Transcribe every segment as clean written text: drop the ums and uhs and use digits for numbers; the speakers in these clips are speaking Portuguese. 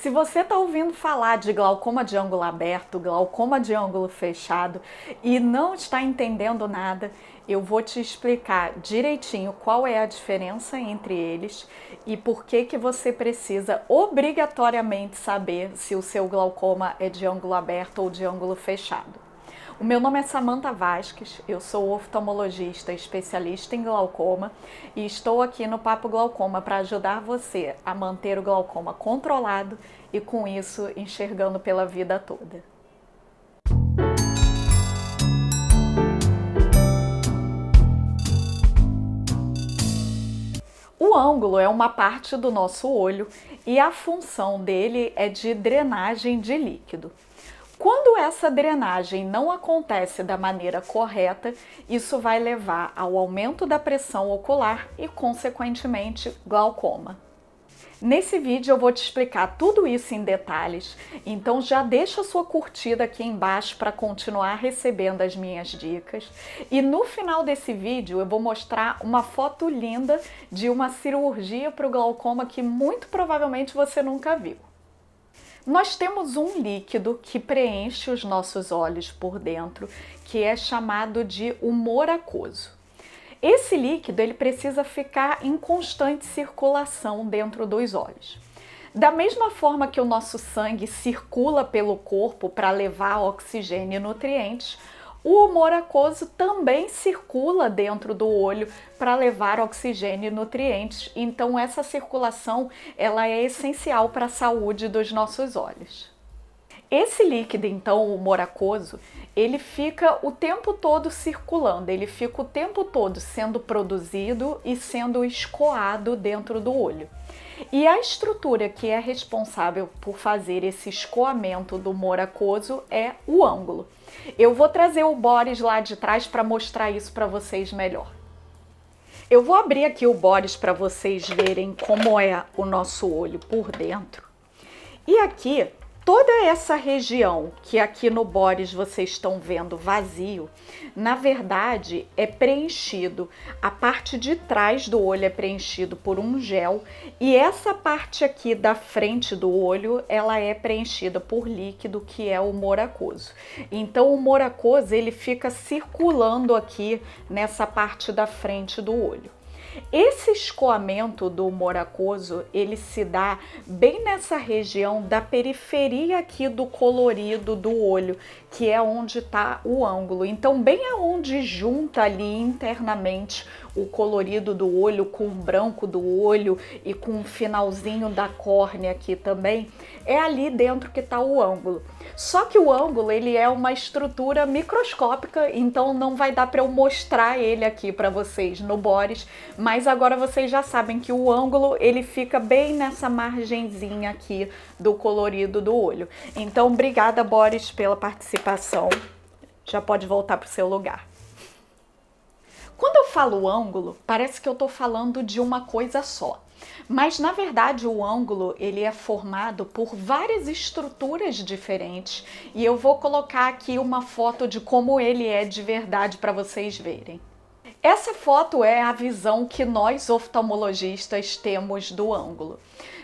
Se você está ouvindo falar de glaucoma de ângulo aberto, glaucoma de ângulo fechado e não está entendendo nada, eu vou te explicar direitinho qual é a diferença entre eles e por que que você precisa obrigatoriamente saber se o seu glaucoma é de ângulo aberto ou de ângulo fechado. O meu nome é Samantha Vasques, eu sou oftalmologista especialista em glaucoma e estou aqui no Papo Glaucoma para ajudar você a manter o glaucoma controlado e com isso enxergando pela vida toda. O ângulo é uma parte do nosso olho e a função dele é de drenagem de líquido. Quando essa drenagem não acontece da maneira correta, isso vai levar ao aumento da pressão ocular e, consequentemente, glaucoma. Nesse vídeo eu vou te explicar tudo isso em detalhes, então já deixa a sua curtida aqui embaixo para continuar recebendo as minhas dicas. E no final desse vídeo eu vou mostrar uma foto linda de uma cirurgia para o glaucoma que muito provavelmente você nunca viu. Nós temos um líquido que preenche os nossos olhos por dentro, que é chamado de humor aquoso. Esse líquido ele precisa ficar em constante circulação dentro dos olhos. Da mesma forma que o nosso sangue circula pelo corpo para levar oxigênio e nutrientes, o humor aquoso também circula dentro do olho para levar oxigênio e nutrientes. Então essa circulação ela é essencial para a saúde dos nossos olhos. Esse líquido, então, o humor aquoso, ele fica o tempo todo circulando, ele fica o tempo todo sendo produzido e sendo escoado dentro do olho. E a estrutura que é responsável por fazer esse escoamento do humor aquoso é o ângulo. Eu vou trazer o Boris lá de trás para mostrar isso para vocês melhor. Eu vou abrir aqui o Boris para vocês verem como é o nosso olho por dentro. E aqui, toda essa região que aqui no Boris vocês estão vendo vazio, na verdade é preenchido, a parte de trás do olho é preenchido por um gel e essa parte aqui da frente do olho, ela é preenchida por líquido que é o humor aquoso. Então o humor aquoso ele fica circulando aqui nessa parte da frente do olho. Esse escoamento do humor aquoso, ele se dá bem nessa região da periferia aqui do colorido do olho, que é onde está o ângulo. Então, bem aonde junta ali internamente o colorido do olho com o branco do olho e com o finalzinho da córnea aqui também, é ali dentro que está o ângulo. Só que o ângulo ele é uma estrutura microscópica, então não vai dar para eu mostrar ele aqui para vocês no Boris, mas agora vocês já sabem que o ângulo ele fica bem nessa margenzinha aqui do colorido do olho. Então, obrigada, Boris, pela participação. Já pode voltar para o seu lugar. Quando eu falo ângulo, parece que eu estou falando de uma coisa só. Mas, na verdade, o ângulo ele é formado por várias estruturas diferentes e eu vou colocar aqui uma foto de como ele é de verdade para vocês verem. Essa foto é a visão que nós oftalmologistas temos do ângulo.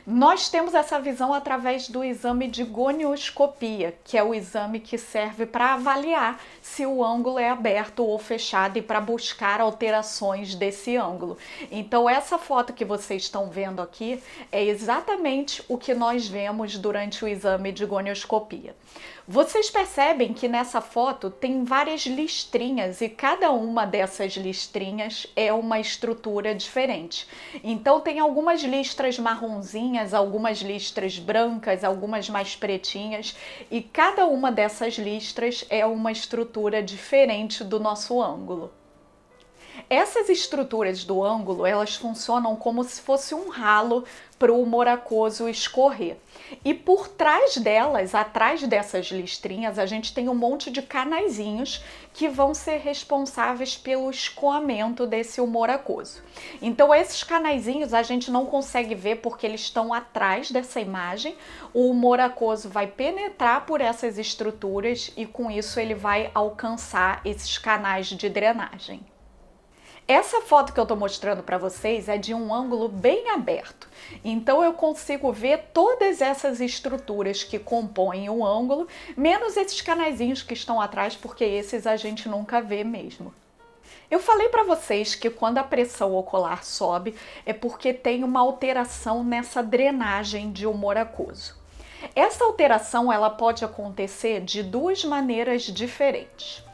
Nós temos essa visão através do exame de gonioscopia, que é o exame que serve para avaliar se o ângulo é aberto ou fechado e para buscar alterações desse ângulo. Então essa foto que vocês estão vendo aqui é exatamente o que nós vemos durante o exame de gonioscopia. Vocês percebem que nessa foto tem várias listrinhas e cada uma dessas listrinhas é uma estrutura diferente. Então tem algumas listras marronzinhas, algumas listras brancas, algumas mais pretinhas e cada uma dessas listras é uma estrutura diferente do nosso ângulo. Essas estruturas do ângulo, elas funcionam como se fosse um ralo para o humor aquoso escorrer. E por trás delas, atrás dessas listrinhas, a gente tem um monte de canaizinhos que vão ser responsáveis pelo escoamento desse humor aquoso. Então esses canaizinhos a gente não consegue ver porque eles estão atrás dessa imagem. O humor aquoso vai penetrar por essas estruturas e com isso ele vai alcançar esses canais de drenagem. Essa foto que eu estou mostrando para vocês é de um ângulo bem aberto, então eu consigo ver todas essas estruturas que compõem o ângulo, menos esses canaizinhos que estão atrás, porque esses a gente nunca vê mesmo. Eu falei para vocês que quando a pressão ocular sobe é porque tem uma alteração nessa drenagem de humor aquoso. Essa alteração ela pode acontecer de duas maneiras diferentes.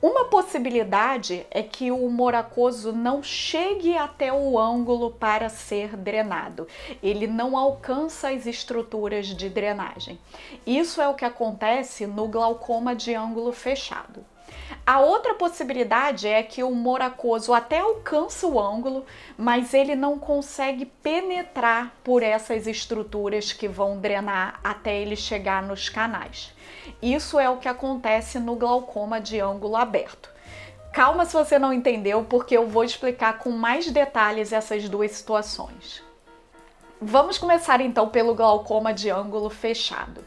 Uma possibilidade é que o humor aquoso não chegue até o ângulo para ser drenado. Ele não alcança as estruturas de drenagem. Isso é o que acontece no glaucoma de ângulo fechado. A outra possibilidade é que o humor aquoso até alcança o ângulo, mas ele não consegue penetrar por essas estruturas que vão drenar até ele chegar nos canais. Isso é o que acontece no glaucoma de ângulo aberto. Calma se você não entendeu, porque eu vou explicar com mais detalhes essas duas situações. Vamos começar então pelo glaucoma de ângulo fechado.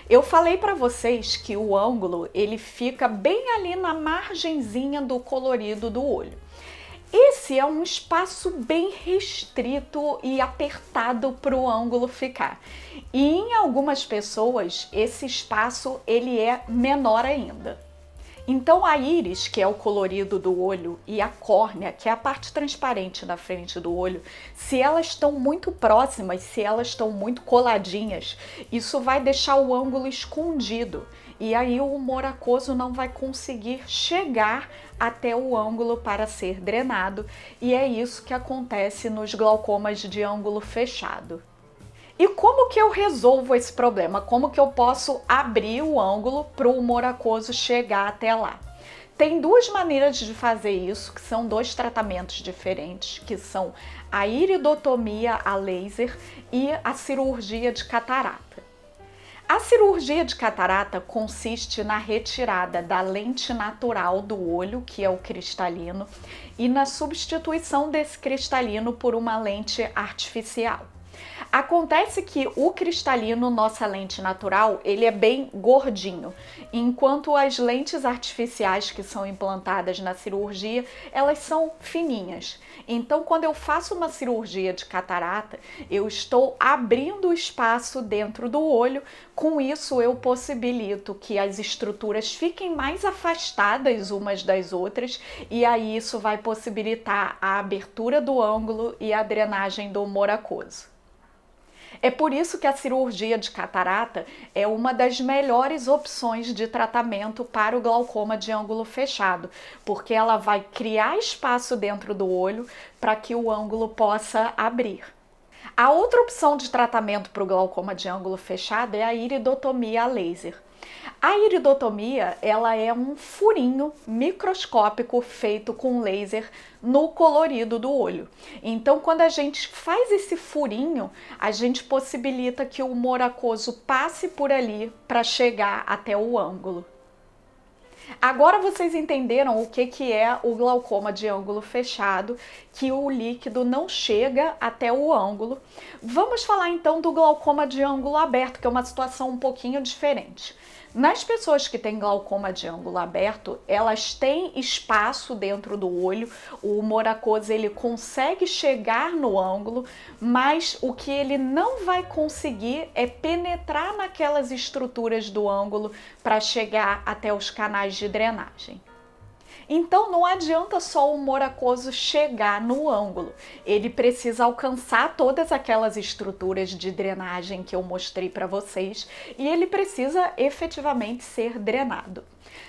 Eu falei para vocês que o ângulo ele fica bem ali na margenzinha do colorido do olho. Esse é um espaço bem restrito e apertado para o ângulo ficar. E em algumas pessoas esse espaço ele é menor ainda. Então a íris, que é o colorido do olho, e a córnea, que é a parte transparente na frente do olho, se elas estão muito próximas, se elas estão muito coladinhas, isso vai deixar o ângulo escondido. E aí o humor aquoso não vai conseguir chegar até o ângulo para ser drenado. E é isso que acontece nos glaucomas de ângulo fechado. E como que eu resolvo esse problema? Como que eu posso abrir o ângulo para o humor aquoso chegar até lá? Tem duas maneiras de fazer isso, que são dois tratamentos diferentes, que são a iridotomia a laser e a cirurgia de catarata. A cirurgia de catarata consiste na retirada da lente natural do olho, que é o cristalino, e na substituição desse cristalino por uma lente artificial. Acontece que o cristalino, nossa lente natural, ele é bem gordinho, enquanto as lentes artificiais que são implantadas na cirurgia, elas são fininhas. Então, quando eu faço uma cirurgia de catarata, eu estou abrindo espaço dentro do olho, com isso eu possibilito que as estruturas fiquem mais afastadas umas das outras, e aí isso vai possibilitar a abertura do ângulo e a drenagem do humor aquoso. É por isso que a cirurgia de catarata é uma das melhores opções de tratamento para o glaucoma de ângulo fechado, porque ela vai criar espaço dentro do olho para que o ângulo possa abrir. A outra opção de tratamento para o glaucoma de ângulo fechado é a iridotomia a laser. A iridotomia, ela é um furinho microscópico feito com laser no colorido do olho. Então, quando a gente faz esse furinho, a gente possibilita que o humor aquoso passe por ali para chegar até o ângulo. Agora vocês entenderam o que é o glaucoma de ângulo fechado, que o líquido não chega até o ângulo. Vamos falar então do glaucoma de ângulo aberto, que é uma situação um pouquinho diferente. Nas pessoas que têm glaucoma de ângulo aberto, elas têm espaço dentro do olho, o humor aquoso ele consegue chegar no ângulo, mas o que ele não vai conseguir é penetrar naquelas estruturas do ângulo para chegar até os canais de drenagem. Então não adianta só o humor aquoso chegar no ângulo, ele precisa alcançar todas aquelas estruturas de drenagem que eu mostrei para vocês e ele precisa efetivamente ser drenado.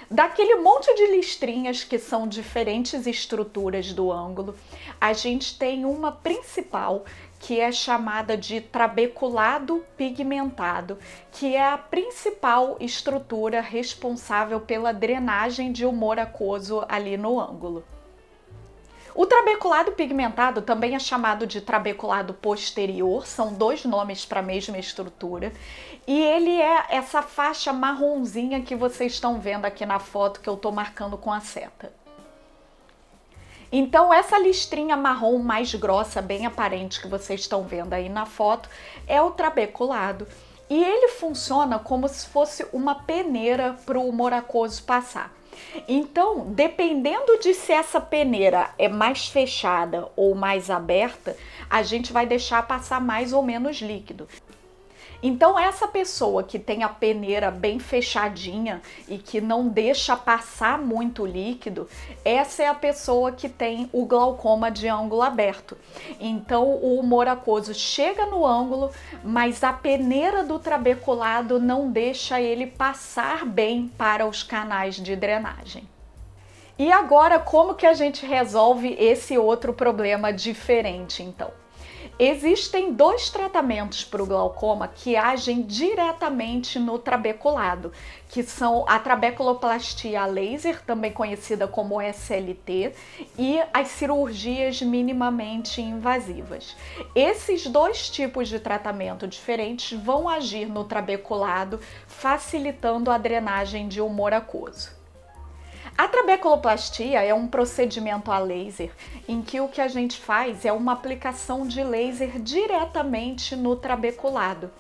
Daquele monte de listrinhas que são diferentes estruturas do ângulo, a gente tem uma principal que é chamada de trabeculado pigmentado, que é a principal estrutura responsável pela drenagem de humor aquoso ali no ângulo. O trabeculado pigmentado também é chamado de trabeculado posterior, são dois nomes para a mesma estrutura, e ele é essa faixa marronzinha que vocês estão vendo aqui na foto que eu estou marcando com a seta. Então essa listrinha marrom mais grossa, bem aparente que vocês estão vendo aí na foto, é o trabeculado. E ele funciona como se fosse uma peneira para o humor aquoso passar. Então, dependendo de se essa peneira é mais fechada ou mais aberta, a gente vai deixar passar mais ou menos líquido. Então, essa pessoa que tem a peneira bem fechadinha e que não deixa passar muito líquido, essa é a pessoa que tem o glaucoma de ângulo aberto. Então, o humor aquoso chega no ângulo, mas a peneira do trabeculado não deixa ele passar bem para os canais de drenagem. E agora, como que a gente resolve esse outro problema diferente, então? Existem dois tratamentos para o glaucoma que agem diretamente no trabeculado, que são a trabeculoplastia a laser, também conhecida como SLT, e as cirurgias minimamente invasivas. Esses dois tipos de tratamento diferentes vão agir no trabeculado, facilitando a drenagem de humor aquoso. A trabeculoplastia é um procedimento a laser em que o que a gente faz é uma aplicação de laser diretamente no trabeculado.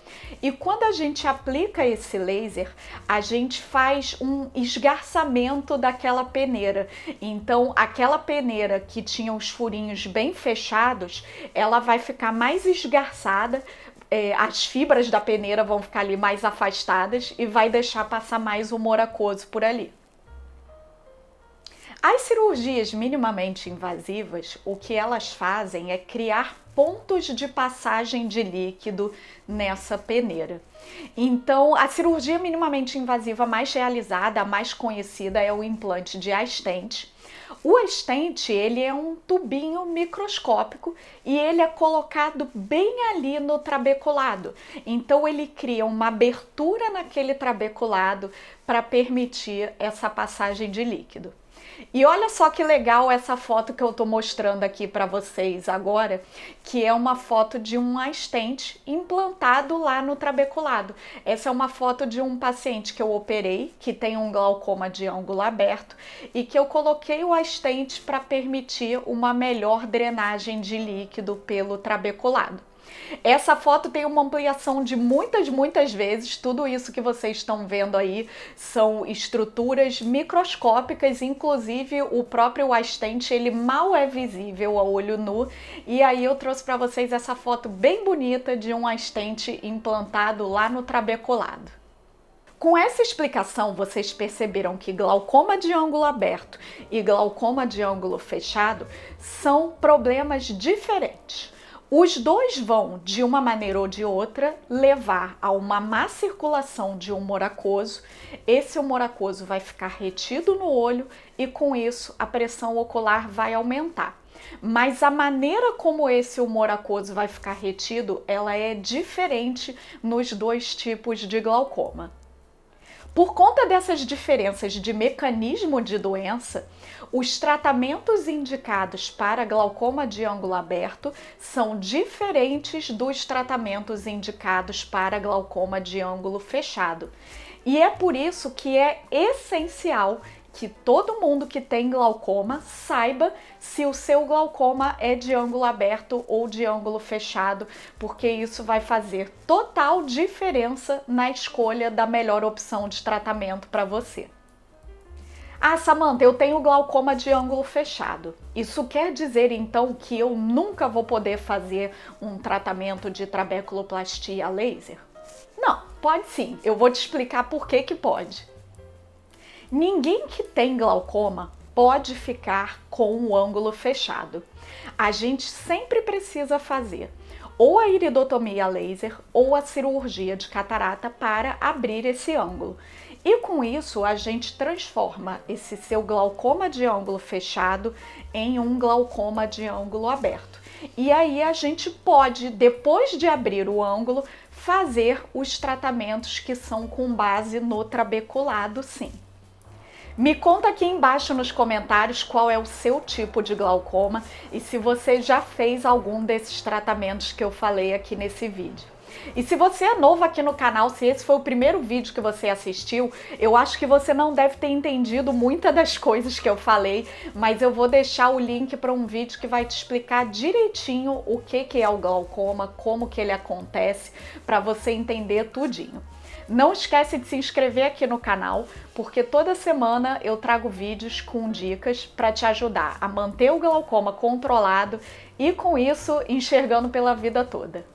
E quando a gente aplica esse laser, a gente faz um esgarçamento daquela peneira. Então, aquela peneira que tinha os furinhos bem fechados, ela vai ficar mais esgarçada, as fibras da peneira vão ficar ali mais afastadas e vai deixar passar mais humor aquoso por ali. As cirurgias minimamente invasivas, o que elas fazem é criar pontos de passagem de líquido nessa peneira. Então, a cirurgia minimamente invasiva mais realizada, a mais conhecida, é o implante de stent. O stent, ele é um tubinho microscópico e ele é colocado bem ali no trabeculado. Então, ele cria uma abertura naquele trabeculado para permitir essa passagem de líquido. E olha só que legal essa foto que eu tô mostrando aqui para vocês agora, que é uma foto de um stent implantado lá no trabeculado. Essa é uma foto de um paciente que eu operei, que tem um glaucoma de ângulo aberto e que eu coloquei o stent para permitir uma melhor drenagem de líquido pelo trabeculado. Essa foto tem uma ampliação de muitas vezes. Tudo isso que vocês estão vendo aí são estruturas microscópicas, inclusive o próprio stent, ele mal é visível a olho nu. E aí eu trouxe para vocês essa foto bem bonita de um stent implantado lá no trabeculado. Com essa explicação, vocês perceberam que glaucoma de ângulo aberto e glaucoma de ângulo fechado são problemas diferentes. Os dois vão, de uma maneira ou de outra, levar a uma má circulação de humor aquoso. Esse humor aquoso vai ficar retido no olho e, com isso, a pressão ocular vai aumentar. Mas a maneira como esse humor aquoso vai ficar retido, ela é diferente nos dois tipos de glaucoma. Por conta dessas diferenças de mecanismo de doença, os tratamentos indicados para glaucoma de ângulo aberto são diferentes dos tratamentos indicados para glaucoma de ângulo fechado. E é por isso que é essencial que todo mundo que tem glaucoma saiba se o seu glaucoma é de ângulo aberto ou de ângulo fechado, porque isso vai fazer total diferença na escolha da melhor opção de tratamento para você. Ah, Samantha, eu tenho glaucoma de ângulo fechado. Isso quer dizer então que eu nunca vou poder fazer um tratamento de trabeculoplastia a laser? Não, pode sim. Eu vou te explicar por que que pode. Ninguém que tem glaucoma pode ficar com o ângulo fechado. A gente sempre precisa fazer ou a iridotomia laser ou a cirurgia de catarata para abrir esse ângulo. E com isso a gente transforma esse seu glaucoma de ângulo fechado em um glaucoma de ângulo aberto. E aí a gente pode, depois de abrir o ângulo, fazer os tratamentos que são com base no trabeculado, sim. Me conta aqui embaixo nos comentários qual é o seu tipo de glaucoma e se você já fez algum desses tratamentos que eu falei aqui nesse vídeo. E se você é novo aqui no canal, se esse foi o primeiro vídeo que você assistiu, eu acho que você não deve ter entendido muitas das coisas que eu falei, mas eu vou deixar o link para um vídeo que vai te explicar direitinho o que é o glaucoma, como que ele acontece, para você entender tudinho. Não esquece de se inscrever aqui no canal, porque toda semana eu trago vídeos com dicas para te ajudar a manter o glaucoma controlado e com isso enxergando pela vida toda.